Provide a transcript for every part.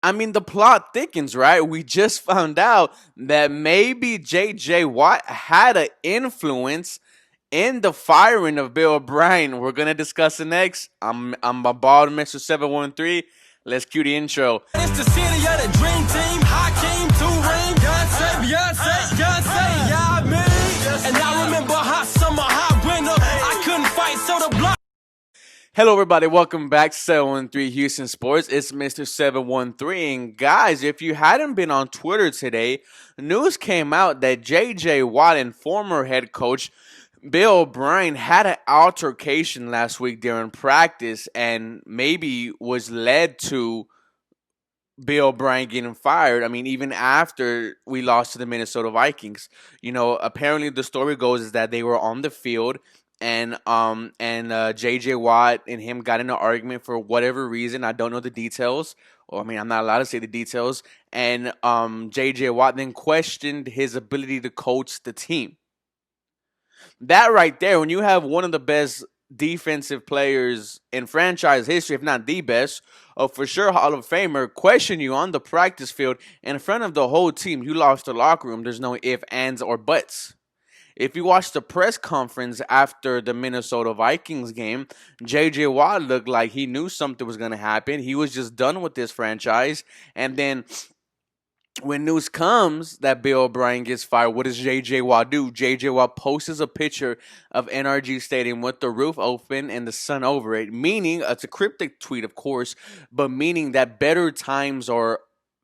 I mean, the plot thickens, right? We just found out that maybe J.J. Watt had an influence in the firing of Bill O'Brien. We're gonna discuss it next. I'm a bald Mr. 713. Let's cue the intro. It's the city of the dream team. Hakeem, two-ring, Beyonce, yeah, me. And I remember hot summer, hot winter. I couldn't fight, so the block. Hello, everybody. Welcome back to 713 Houston Sports. It's Mr. 713. And guys, if you hadn't been on Twitter today, news came out that J.J. Watt and former head coach Bill O'Brien had an altercation last week during practice and maybe was led to Bill O'Brien getting fired. I mean, even after we lost to the Minnesota Vikings, apparently the story goes is that they were on the field and J.J. Watt and him got in an argument for whatever reason. I don't know the details. Or I mean, I'm not allowed to say the details. And J.J. Watt then questioned his ability to coach the team. That right there, when you have one of the best defensive players in franchise history, if not the best, for sure Hall of Famer, question you on the practice field in front of the whole team, you lost the locker room. There's no ifs, ands, or buts. If you watch the press conference after the Minnesota Vikings game, J.J. Watt looked like he knew something was going to happen. He was just done with this franchise. And then when news comes that Bill O'Brien gets fired, what does J.J. Watt do? J.J. Watt posts a picture of NRG Stadium with the roof open and the sun over it, meaning, it's a cryptic tweet, of course, but meaning that better times are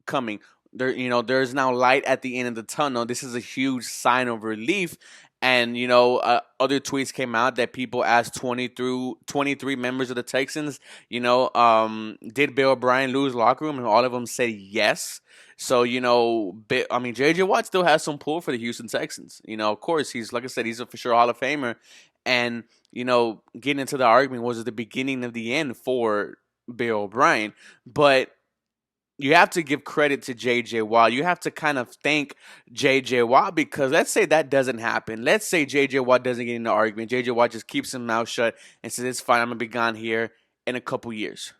coming. There's now light at the end of the tunnel. This is a huge sign of relief. And, other tweets came out that people asked 23 members of the Texans, did Bill O'Brien lose locker room? And all of them said yes. So, J.J. Watt still has some pull for the Houston Texans. Of course, he's, like I said, he's a for sure Hall of Famer. And, getting into the argument was the beginning of the end for Bill O'Brien. But you have to give credit to J.J. Watt. You have to kind of thank J.J. Watt because let's say that doesn't happen. Let's say J.J. Watt doesn't get in the argument. J.J. Watt just keeps his mouth shut and says, it's fine, I'm going to be gone here in a couple years.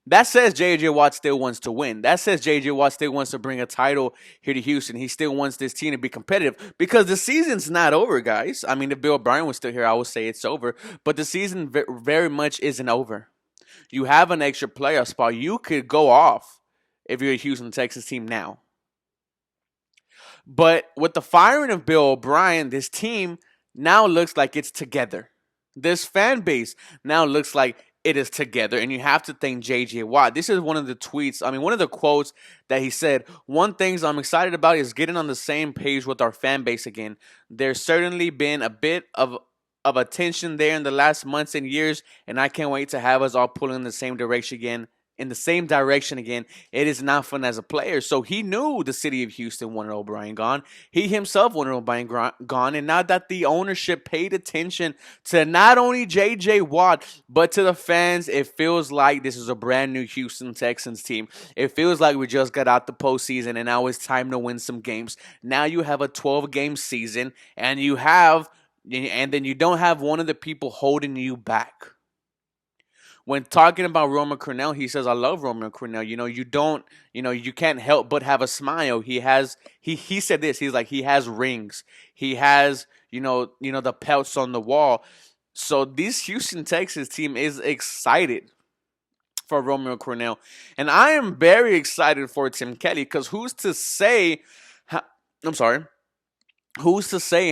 That says J.J. Watt still wants to win. That says J.J. Watt still wants to bring a title here to Houston. He still wants this team to be competitive because the season's not over, guys. I mean, if Bill O'Brien was still here, I would say it's over. But the season very much isn't over. You have an extra playoff spot. You could go off if you're a Houston Texans team now. But with the firing of Bill O'Brien, this team now looks like it's together. This fan base now looks like it is together, and you have to thank J.J. Watt. This is one of the tweets, one of the quotes that he said, one thing I'm excited about is getting on the same page with our fan base again. There's certainly been a bit of a tension there in the last months and years, and I can't wait to have us all pulling in the same direction again. It is not fun as a player. So he knew the city of Houston wanted O'Brien gone. He himself wanted O'Brien gone. And now that the ownership paid attention to not only J.J. Watt, but to the fans, it feels like this is a brand new Houston Texans team. It feels like we just got out the postseason and now it's time to win some games. Now you have a 12-game season and then you don't have one of the people holding you back. When talking about Roman Cornell, he says, I love Roman Cornell. You can't help but have a smile. He said this, he's like, he has rings. He has, the pelts on the wall. So this Houston Texans team is excited for Romeo Cornell. And I am very excited for Tim Kelly because who's to say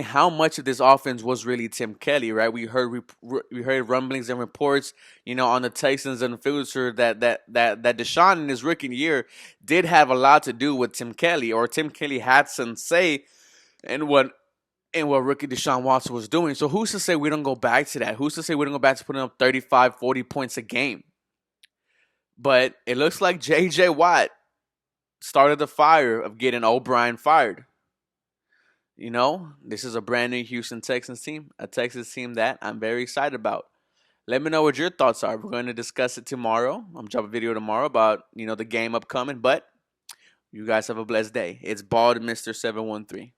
how much of this offense was really Tim Kelly, right? We heard rumblings and reports, on the Texans and the future that Deshaun in his rookie year did have a lot to do with Tim Kelly, or Tim Kelly had some say in what rookie Deshaun Watson was doing. So who's to say we don't go back to that? Who's to say we don't go back to putting up 35, 40 points a game? But it looks like J.J. Watt started the fire of getting O'Brien fired. This is a brand new Houston Texans team, a Texas team that I'm very excited about. Let me know what your thoughts are. We're going to discuss it tomorrow. I'm going to drop a video tomorrow about, the game upcoming, but you guys have a blessed day. It's Bald Mr. 713.